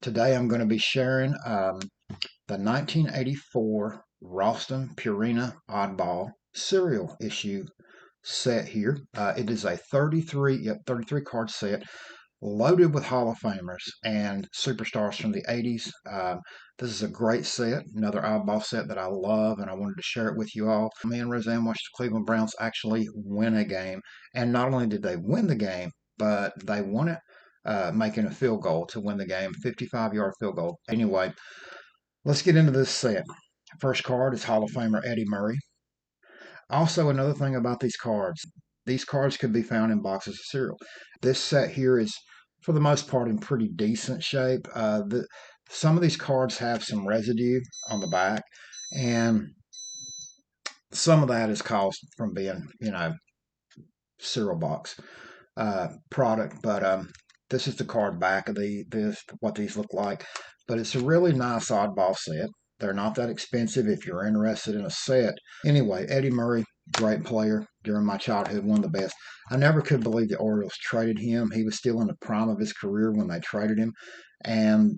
Today I'm going to be sharing the 1984 Ralston Purina Oddball cereal issue set here. It is a 33 card set loaded with Hall of Famers and superstars from the 80s. This is a great set, another oddball set that I love, and I wanted to share it with you all. Me and Roseanne watched the Cleveland Browns actually win a game, and not only did they win the game, but they won it making a field goal to win the game, 55-yard field goal. Anyway, let's get into this set. First card is Hall of Famer Eddie Murray. Also, another thing about these cards could be found in boxes of cereal. This set here is, for the most part, in pretty decent shape. Some of these cards have some residue on the back, and some of that is caused from being, cereal box product. But this is the card back of what these look like. But it's a really nice oddball set. They're not that expensive if you're interested in a set. Anyway, Eddie Murray, great player during my childhood, one of the best. I never could believe the Orioles traded him. He was still in the prime of his career when they traded him.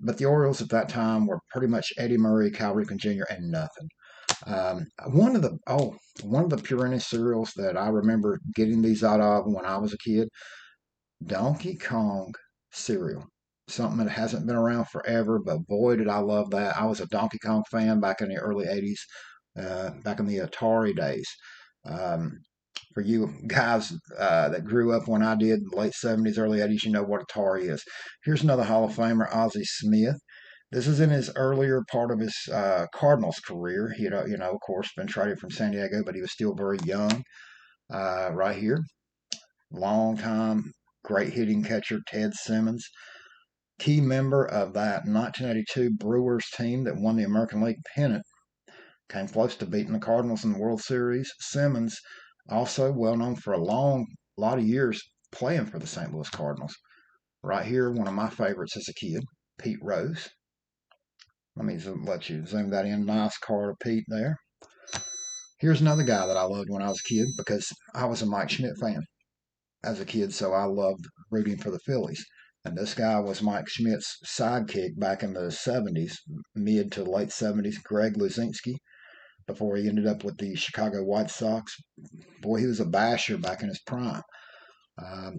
But the Orioles at that time were pretty much Eddie Murray, Cal Ripken Jr., and nothing. One of the Purina cereals that I remember getting these out of when I was a kid, Donkey Kong cereal. Something that hasn't been around forever, but boy, did I love that. I was a Donkey Kong fan back in the early 80s, back in the Atari days. Um, for you guys that grew up when I did, late 70s, early 80s, you know what Atari is. Here's another Hall of Famer, Ozzie Smith. This is in his earlier part of his Cardinals career. Of course, been traded from San Diego, but he was still very young. Right here, long time, great hitting catcher, Ted Simmons, key member of that 1982 Brewers team that won the American League pennant, came close to beating the Cardinals in the World Series. Simmons, also well known for a lot of years playing for the St. Louis Cardinals. Right here, one of my favorites as a kid, Pete Rose. Let me let you zoom that in. Nice card of Pete there. Here's another guy that I loved when I was a kid because I was a Mike Schmidt fan as a kid, so I loved rooting for the Phillies. And this guy was Mike Schmidt's sidekick back in the 70s, mid to late 70s, Greg Luzinski, before he ended up with the Chicago White Sox. Boy, he was a basher back in his prime. Um,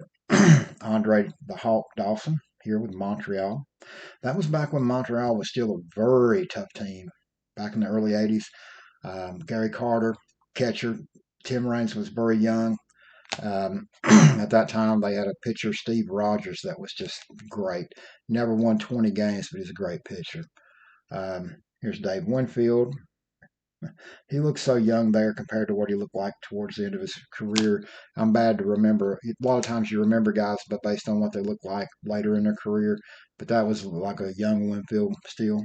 Andre the Hawk Dawson here with Montreal. That was back when Montreal was still a very tough team back in the early 80s. Gary Carter, catcher. Tim Raines was very young. At that time, they had a pitcher, Steve Rogers, that was just great. Never won 20 games, but he's a great pitcher. Here's Dave Winfield. He looks so young there compared to what he looked like towards the end of his career. I'm bad to remember. A lot of times you remember guys, but based on what they look like later in their career. But that was like a young Winfield still.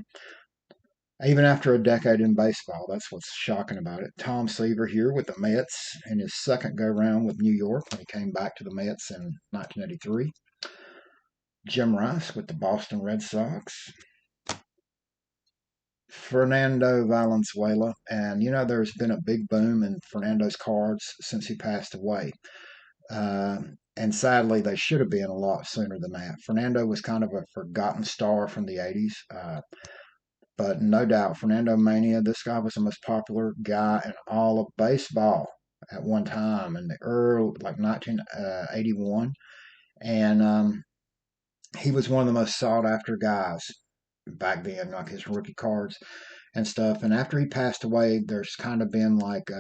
Even after a decade in baseball, that's what's shocking about it. Tom Seaver here with the Mets in his second go-round with New York when he came back to the Mets in 1983. Jim Rice with the Boston Red Sox. Fernando Valenzuela. And, there's been a big boom in Fernando's cards since he passed away. And sadly, they should have been a lot sooner than that. Fernando was kind of a forgotten star from the 80s. But no doubt, Fernando Mania, this guy was the most popular guy in all of baseball at one time in the early, like 1981. And he was one of the most sought after guys back then, like his rookie cards and stuff. And after he passed away, there's kind of been like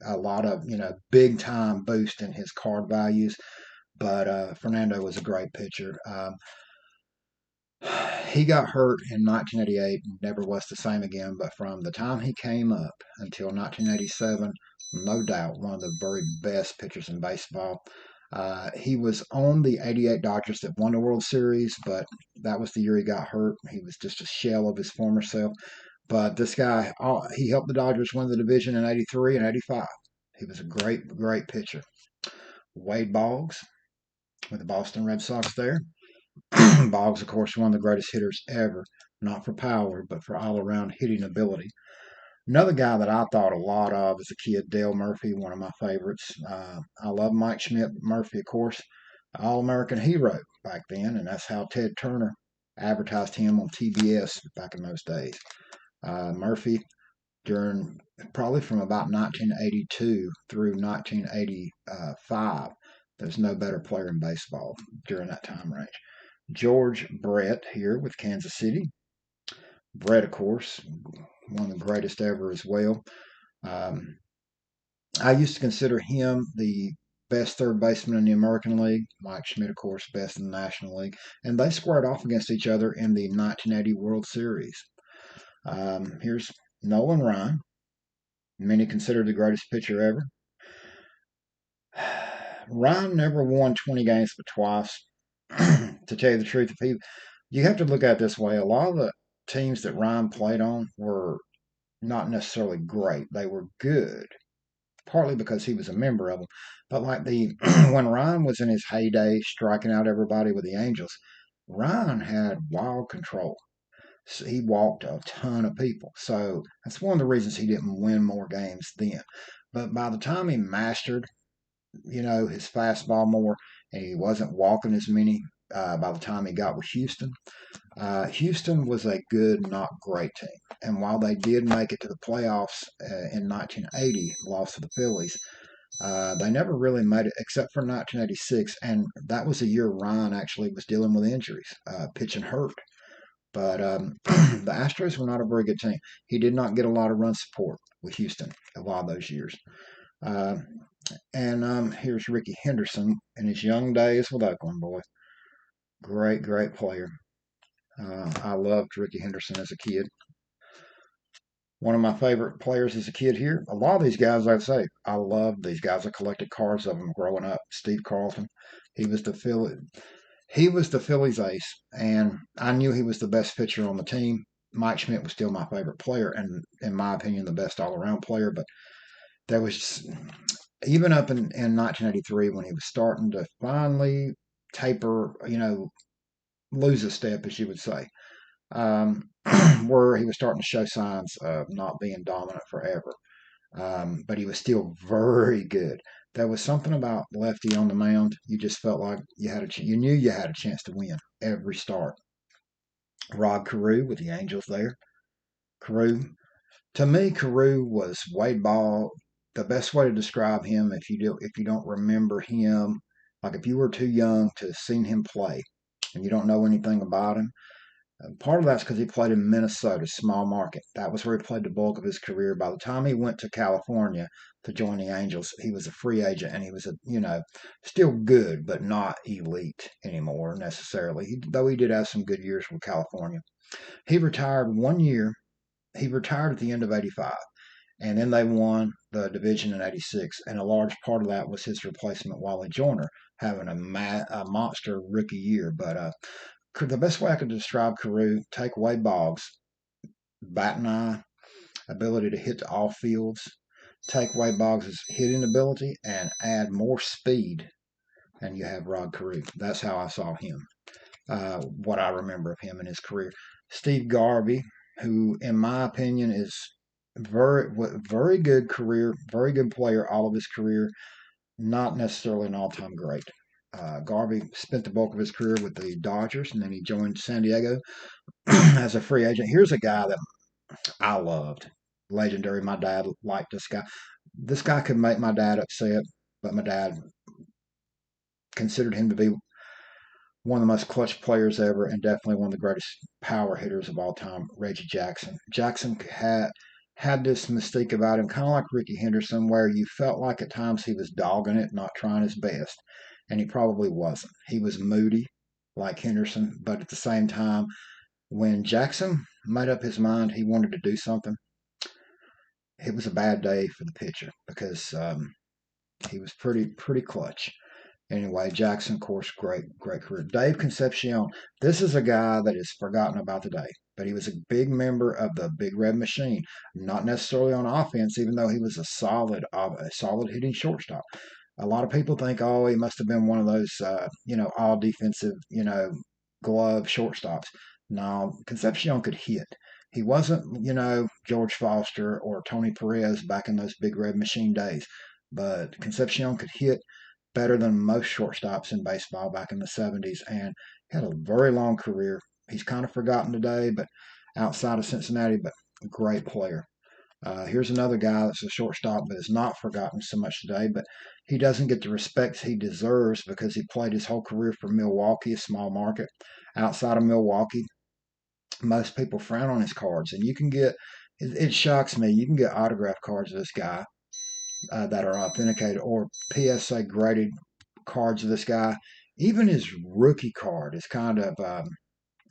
a lot of, big time boost in his card values. But Fernando was a great pitcher. He got hurt in 1988 and never was the same again, but from the time he came up until 1987, no doubt one of the very best pitchers in baseball. He was on the 88 Dodgers that won the World Series, but that was the year he got hurt. He was just a shell of his former self. But this guy, he helped the Dodgers win the division in 83 and 85. He was a great, great pitcher. Wade Boggs with the Boston Red Sox there. Boggs, of course, one of the greatest hitters ever, not for power, but for all-around hitting ability. Another guy that I thought a lot of as a kid, Dale Murphy, one of my favorites. I love Mike Schmidt. Murphy, of course, All-American hero back then, and that's how Ted Turner advertised him on TBS back in those days. Murphy, during probably from about 1982 through 1985, there's no better player in baseball during that time range. George Brett here with Kansas City. Brett, of course, one of the greatest ever as well. Um, I used to consider him the best third baseman in the American League. Mike Schmidt, of course, best in the National League. And they squared off against each other in the 1980 World Series. Here's Nolan Ryan, many consider the greatest pitcher ever. Ryan never won 20 games but twice. To tell you the truth, you have to look at it this way. A lot of the teams that Ryan played on were not necessarily great. They were good, partly because he was a member of them. But like when Ryan was in his heyday, striking out everybody with the Angels, Ryan had wild control. So he walked a ton of people. So that's one of the reasons he didn't win more games then. But by the time he mastered, his fastball more, and he wasn't walking as many by the time he got with Houston. Houston was a good, not great team. And while they did make it to the playoffs in 1980, lost to the Phillies, they never really made it except for 1986. And that was a year Ryan actually was dealing with injuries, pitching hurt. But the Astros were not a very good team. He did not get a lot of run support with Houston a lot of those years. Uh, and here's Ricky Henderson in his young days with Oakland, boy. Great, great player. I loved Ricky Henderson as a kid. One of my favorite players as a kid here. A lot of these guys, I'd say, I loved these guys. I collected cards of them growing up. Steve Carlton, he was the Philly, he was the Phillies ace, and I knew he was the best pitcher on the team. Mike Schmidt was still my favorite player, and in my opinion, the best all-around player. But there was even up in 1983 when he was starting to finally taper, lose a step, as you would say, um, where he was starting to show signs of not being dominant forever. But he was still very good. There was something about lefty on the mound. You just felt like you knew you had a chance to win every start. Rod Carew with the Angels there. Carew, to me, Carew was Wade Ball. The best way to describe him, if you don't remember him, like if you were too young to have seen him play and you don't know anything about him, part of that's because he played in Minnesota, small market. That was where he played the bulk of his career. By the time he went to California to join the Angels, he was a free agent and he was still good, but not elite anymore necessarily. Though he did have some good years with California. He retired 1 year. He retired at the end of '85. And then they won the division in '86, and a large part of that was his replacement, Wally Joyner, having a monster rookie year. But the best way I could describe Carew, take away Boggs, bat and eye, ability to hit to all fields, take away Boggs' hitting ability, and add more speed, and you have Rod Carew. That's how I saw him, what I remember of him in his career. Steve Garvey, who, in my opinion, is very good career, very good player all of his career, not necessarily an all-time great. Garvey spent the bulk of his career with the Dodgers, and then he joined San Diego as a free agent. Here's a guy that I loved, legendary. My dad liked this guy. This guy could make my dad upset, but my dad considered him to be one of the most clutch players ever, and definitely one of the greatest power hitters of all time, Reggie Jackson. Jackson had this mystique about him, kind of like Ricky Henderson, where you felt like at times he was dogging it, not trying his best, and he probably wasn't. He was moody, like Henderson, but at the same time, when Jackson made up his mind he wanted to do something, it was a bad day for the pitcher because he was pretty clutch. Anyway, Jackson, of course, great career. Dave Concepcion. This is a guy that is forgotten about today, but he was a big member of the Big Red Machine. Not necessarily on offense, even though he was a solid hitting shortstop. A lot of people think, oh, he must have been one of those, all defensive, glove shortstops. No, Concepcion could hit. He wasn't, George Foster or Tony Perez back in those Big Red Machine days, but Concepcion could hit better than most shortstops in baseball back in the '70s, and had a very long career. He's kind of forgotten today, but outside of Cincinnati, but great player. Here's another guy that's a shortstop, but is not forgotten so much today. But he doesn't get the respect he deserves because he played his whole career for Milwaukee, a small market. Outside of Milwaukee, most people frown on his cards, and you can get. It shocks me. You can get autograph cards of this guy that are authenticated or PSA graded cards of this guy. Even his rookie card is kind of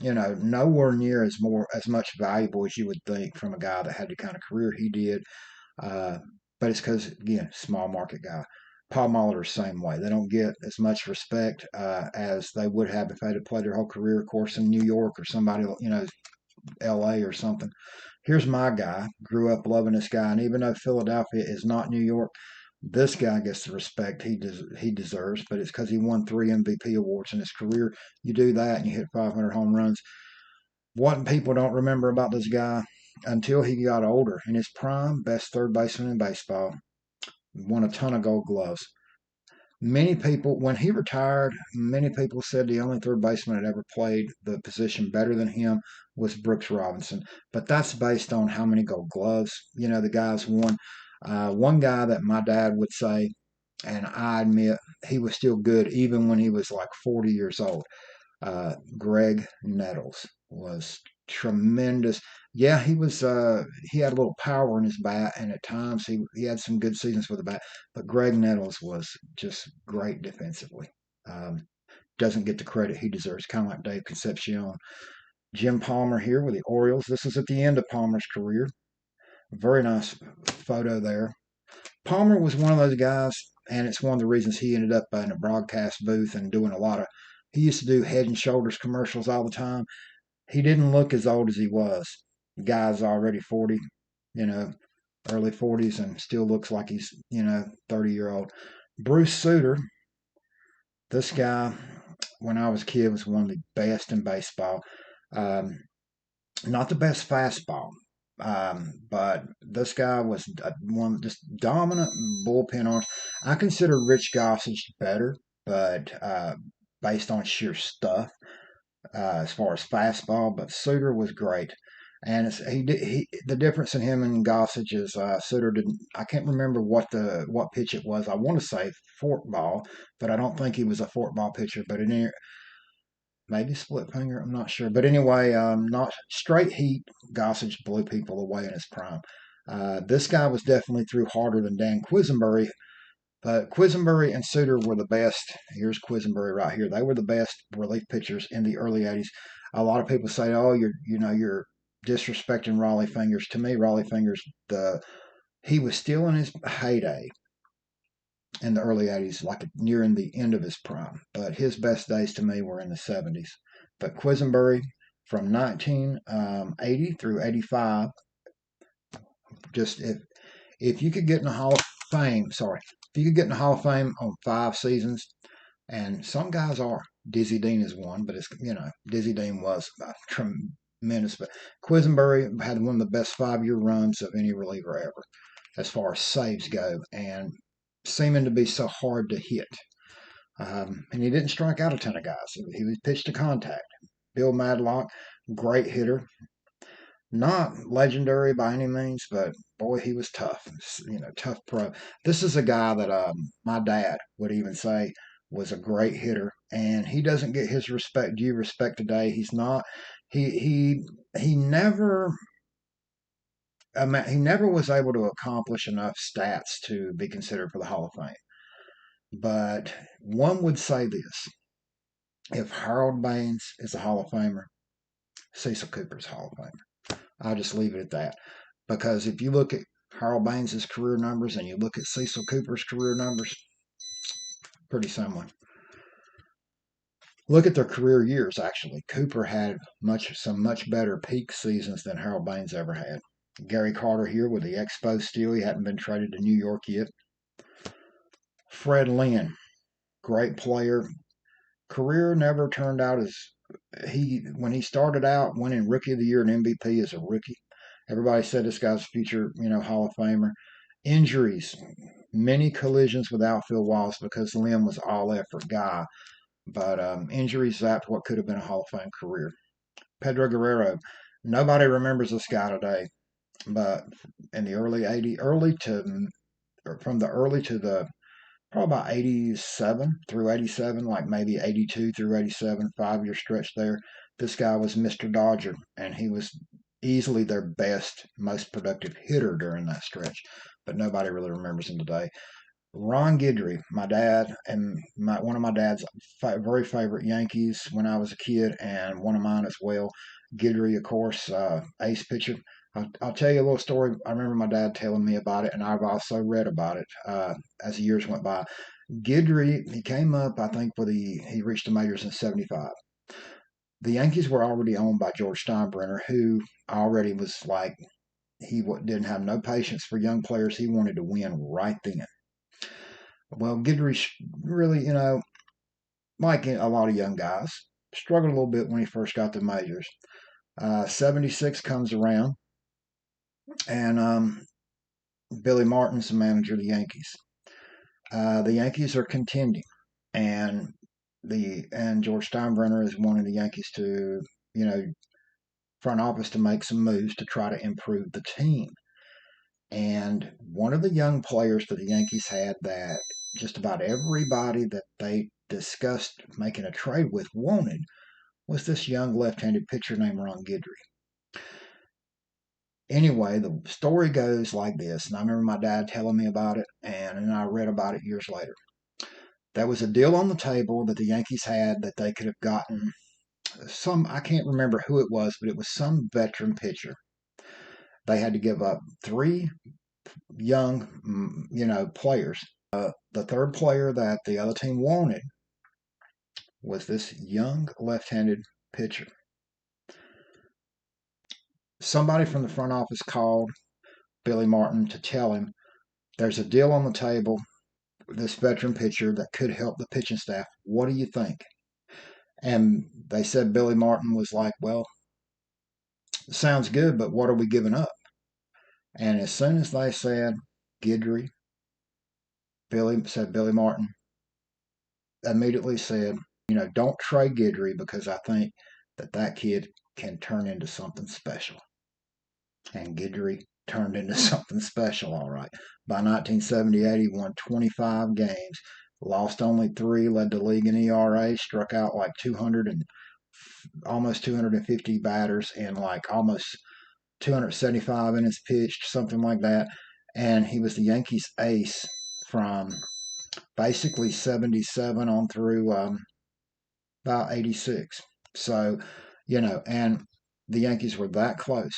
nowhere near as much valuable as you would think from a guy that had the kind of career he did. Uh, but it's because again, small market guy. Paul Molitor, same way. They don't get as much respect as they would have if they had played their whole career, of course, in New York or somebody, L.A. or something. Here's my guy. Grew up loving this guy, and even though Philadelphia is not New York, this guy gets the respect he deserves. But it's because he won 3 MVP awards in his career. You do that, and you hit 500 home runs. What people don't remember about this guy until he got older. In his prime, best third baseman in baseball, won a ton of Gold Gloves. Many people, when he retired, many people said the only third baseman that ever played the position better than him was Brooks Robinson. But that's based on how many Gold Gloves, the guys won. One guy that my dad would say, and I admit he was still good even when he was like 40 years old. Greg Nettles was tremendous. Yeah, he had a little power in his bat, and at times he had some good seasons with the bat. But Greg Nettles was just great defensively. Um, doesn't get the credit he deserves, kind of like Dave Concepcion. Jim Palmer here with the Orioles. This is at the end of Palmer's career. Very nice photo there. Palmer was one of those guys, and it's one of the reasons he ended up in a broadcast booth and doing a lot of. He used to do Head and Shoulders commercials all the time. He didn't look as old as he was. The guy's already 40, you know, early 40s, and still looks like he's 30-year-old. Bruce Sutter, this guy, when I was a kid, was one of the best in baseball. Um, Not the best fastball, but this guy was one just dominant bullpen arms. I consider Rich Gossage better, but based on sheer stuff as far as fastball. But Suter was great, and the difference in him and Gossage is Suter didn't. I can't remember what pitch it was. I want to say fork ball, but I don't think he was a fork ball pitcher. But maybe split finger. I'm not sure. But anyway, not straight heat. Gossage blew people away in his prime. This guy was definitely threw harder than Dan Quisenberry, but Quisenberry and Suter were the best. Here's Quisenberry right here. They were the best relief pitchers in the early '80s. A lot of people say, "Oh, you're disrespecting Raleigh Fingers." To me, Raleigh Fingers, he was still in his heyday in the early '80s, like nearing the end of his prime. But his best days to me were in the '70s. But Quisenberry from 1980 through '85, just if you could get in the Hall of Fame, sorry, if you could get in the Hall of Fame on 5 seasons, and some guys are. Dizzy Dean is one, but Dizzy Dean was tremendous. But Quisenberry had one of the best 5-year runs of any reliever ever, as far as saves go, and seeming to be so hard to hit. And he didn't strike out a ton of guys. He was pitched to contact. Bill Madlock, great hitter. Not legendary by any means, but boy, he was tough. Tough pro. This is a guy that my dad would even say was a great hitter, and he doesn't get his due respect today. He's not. He never. He never was able to accomplish enough stats to be considered for the Hall of Fame. But one would say this: if Harold Baines is a Hall of Famer, Cecil Cooper's Hall of Famer. I'll just leave it at that. Because if you look at Harold Baines' career numbers and you look at Cecil Cooper's career numbers, pretty similar. Look at their career years, actually. Cooper had some much better peak seasons than Harold Baines ever had. Gary Carter here with the Expos still. He hadn't been traded to New York yet. Fred Lynn, great player. Career never turned out as when he started out winning Rookie of the Year and MVP as a rookie. Everybody said this guy's future, Hall of Famer. Injuries, many collisions with outfield walls because Lynn was all effort guy. But injuries zapped what could have been a Hall of Fame career. Pedro Guerrero. Nobody remembers this guy today, but in the early 80s, from the early to the probably about 87 through 87, like maybe 82 through 87, 5 year stretch there. This guy was Mr. Dodger, and he was easily their best, most productive hitter during that stretch. But nobody really remembers him today. Ron Guidry, my dad, and one of my dad's very favorite Yankees when I was a kid, and one of mine as well. Guidry, of course, ace pitcher. I'll tell you a little story. I remember my dad telling me about it, and I've also read about it as the years went by. Guidry, he came up, I think, he reached the majors in '75. The Yankees were already owned by George Steinbrenner, who already was like, didn't have no patience for young players. He wanted to win right then. Well, Guidry really, like a lot of young guys, struggled a little bit when he first got to majors. '76 comes around, and Billy Martin's the manager of the Yankees. The Yankees are contending, and George Steinbrenner is wanting the Yankees to, you know, front office to make some moves to try to improve the team. And one of the young players that the Yankees had that just about everybody that they discussed making a trade with wanted was this young left-handed pitcher named Ron Guidry. Anyway, the story goes like this, and I remember my dad telling me about it, and then I read about it years later. There was a deal on the table that the Yankees had that they could have gotten I can't remember who it was, but it was some veteran pitcher. They had to give up three young, players. The third player that the other team wanted was this young left-handed pitcher. Somebody from the front office called Billy Martin to tell him there's a deal on the table, this veteran pitcher that could help the pitching staff. What do you think? And they said Billy Martin was like, well, sounds good, but what are we giving up? And as soon as they said Guidry, Billy Martin immediately said, don't trade Guidry because I think that kid can turn into something special. And Guidry turned into something special, all right. By 1978, he won 25 games, lost only 3, led the league in ERA, struck out like 200 and almost 250 batters, and like almost 275 innings pitched, something like that. And he was the Yankees' ace from basically 77 on through about 86. So, and the Yankees were that close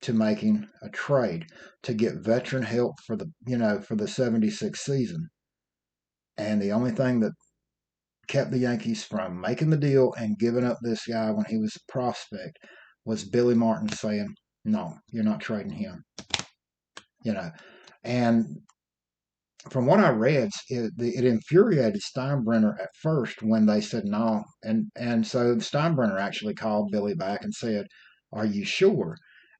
to making a trade to get veteran help for the '76 season. And the only thing that kept the Yankees from making the deal and giving up this guy when he was a prospect was Billy Martin saying, no, you're not trading him. And from what I read, it infuriated Steinbrenner at first when they said no. And so Steinbrenner actually called Billy back and said, are you sure?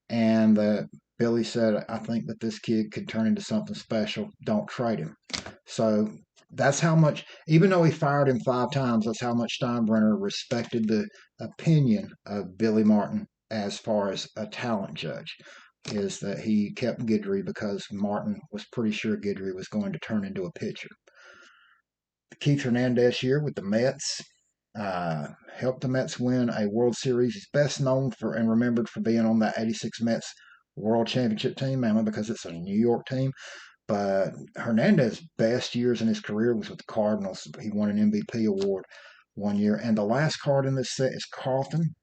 And Billy said, I think that this kid could turn into something special. Don't trade him. So that's how much, even though he fired him 5 times, that's how much Steinbrenner respected the opinion of Billy Martin as far as a talent judge, is that he kept Guidry because Martin was pretty sure Guidry was going to turn into a pitcher. Keith Hernandez year with the Mets helped the Mets win a World Series. He's best known for and remembered for being on that '86 Mets World Championship team, mainly because it's a New York team. But Hernandez's best years in his career was with the Cardinals. He won an MVP award one year. And the last card in this set is Carlton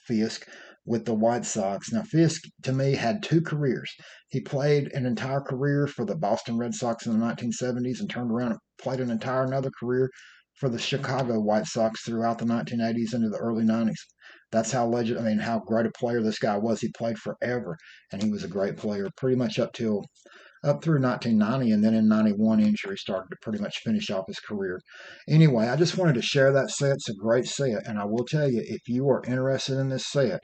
Fisk with the White Sox. Now, Fisk, to me, had 2 careers. He played an entire career for the Boston Red Sox in the 1970s and turned around and played an entire another career for the Chicago White Sox throughout the 1980s into the early 90s. That's how how great a player this guy was. He played forever, and he was a great player pretty much up through 1990, and then in '91, injury started to pretty much finish off his career. Anyway, I just wanted to share that set. It's a great set, and I will tell you, if you are interested in this set,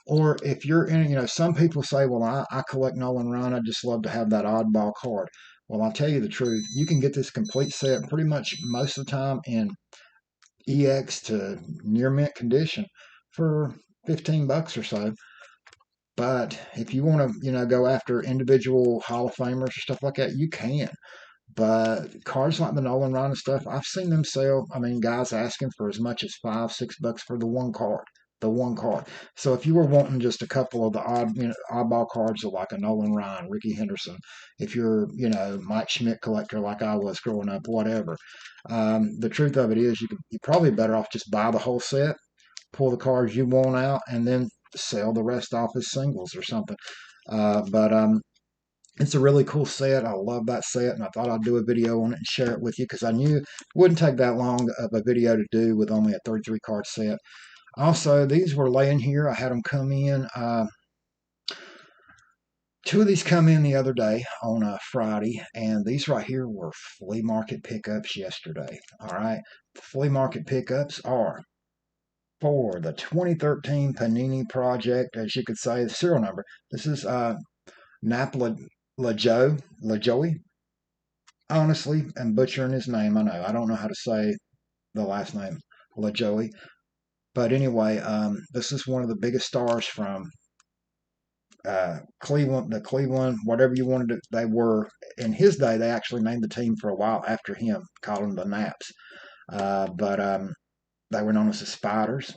or if you're in, some people say, well, I collect Nolan Ryan, I just love to have that oddball card. Well, I'll tell you the truth. You can get this complete set pretty much most of the time in EX to near mint condition for $15 or so. But if you want to, go after individual Hall of Famers or stuff like that, you can. But cards like the Nolan Ryan and stuff, I've seen them sell. I mean, guys asking for as much as $5, $6 for the one card. The one card. So if you were wanting just a couple of the oddball cards of like a Nolan Ryan, Ricky Henderson, if you're, Mike Schmidt collector like I was growing up, whatever. The truth of it is, you're probably better off just buy the whole set, pull the cards you want out, and then sell the rest off as singles or something. But it's a really cool set. I love that set, and I thought I'd do a video on it and share it with you because I knew it wouldn't take that long of a video to do with only a 33 card set. Also, these were laying here. I had them come in. Two of these come in the other day on a Friday, and these right here were flea market pickups yesterday. All right, the flea market pickups are for the 2013 Panini Project, as you could say, the serial number. This is Nap LaJoey. Honestly, I'm butchering his name. I know. I don't know how to say the last name, LaJoey. But anyway, this is one of the biggest stars from Cleveland, the Cleveland, whatever you wanted to, they were. In his day, they actually named the team for a while after him, called them the Naps. But they were known as the Spiders,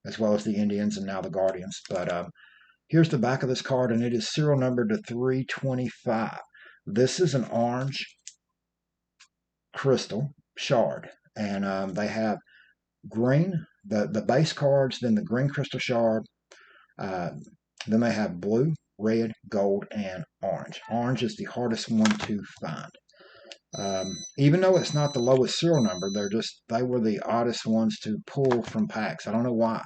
as well as the Indians and now the Guardians. But here's the back of this card, and it is serial number to 325. This is an orange crystal shard, and they have green, the base cards, then the green crystal shard, then they have blue, red, gold, and orange. Orange is the hardest one to find. Even though it's not the lowest serial number, they were the oddest ones to pull from packs. I don't know why.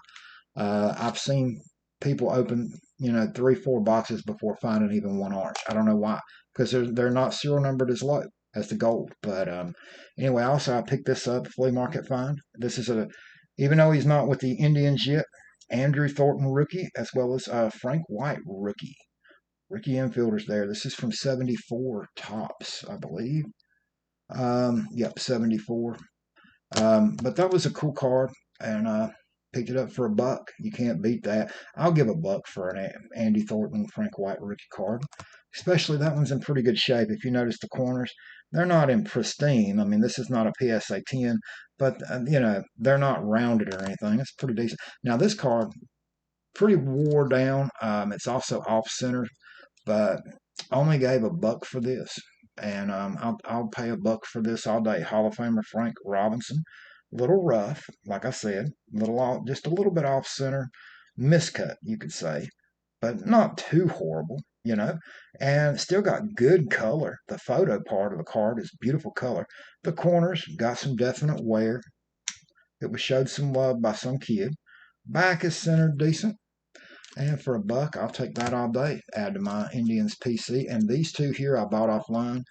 I've seen people open 3-4 boxes before finding even one orange. I don't know why, because they're not serial numbered as low as the gold. But anyway, also I picked this up, flea market find. This is even though he's not with the Indians yet, Andrew Thornton rookie, as well as Frank White rookie. Rookie infielders there. This is from 74 Tops, I believe. Yep, 74. But that was a cool card, and picked it up for $1. You can't beat that. I'll give $1 for an Andy Thornton Frank White rookie card. Especially that one's in pretty good shape. If you notice the corners, they're not in pristine. I mean, this is not a PSA 10, but they're not rounded or anything. It's pretty decent. Now this card, pretty wore down. It's also off center, but only gave $1 for this. And I'll pay $1 for this all day. Hall of Famer Frank Robinson, little rough, like I said, just a little bit off center, miscut, you could say, but not too horrible, and still got good color. The photo part of the card is beautiful color. The corners got some definite wear. It was showed some love by some kid. Back is centered decent. And for $1, I'll take that all day. Add to my Indians PC. And these two here I bought offline.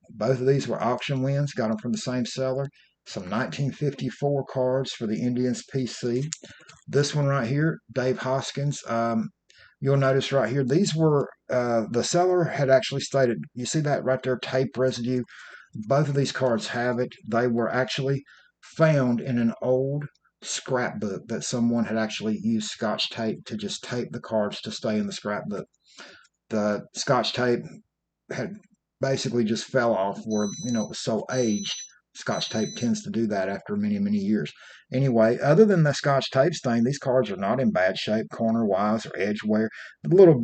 Both of these were auction wins. Got them from the same seller. Some 1954 cards for the Indians PC. This one right here, Dave Hoskins. You'll notice right here, these were, the seller had actually stated, you see that right there, tape residue? Both of these cards have it. They were actually found in an old scrapbook that someone had actually used Scotch tape to just tape the cards to stay in the scrapbook. The Scotch tape had basically just fell off where, it was so aged. Scotch tape tends to do that after many, many years. Anyway, other than the Scotch tape stain, these cards are not in bad shape, corner-wise or edge wear. A little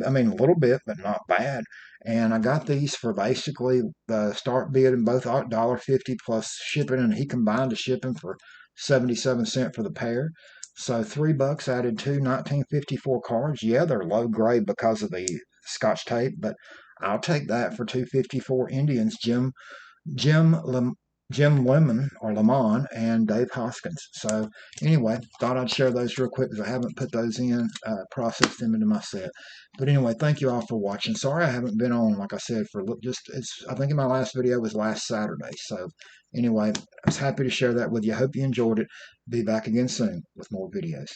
bit, but not bad. And I got these for basically the start bid in both $1.50 plus shipping, and he combined the shipping for 77 cents for the pair. So $3 added two 1954 cards. Yeah, they're low grade because of the Scotch tape, but I'll take that for 254 Indians. Jim Lemon or Lemon and Dave Hoskins. So anyway, thought I'd share those real quick because I haven't put those in, processed them into my set. But anyway, thank you all for watching. Sorry I haven't been on, like I said, I think in my last video was last Saturday. So anyway, I was happy to share that with you. Hope you enjoyed it. Be back again soon with more videos.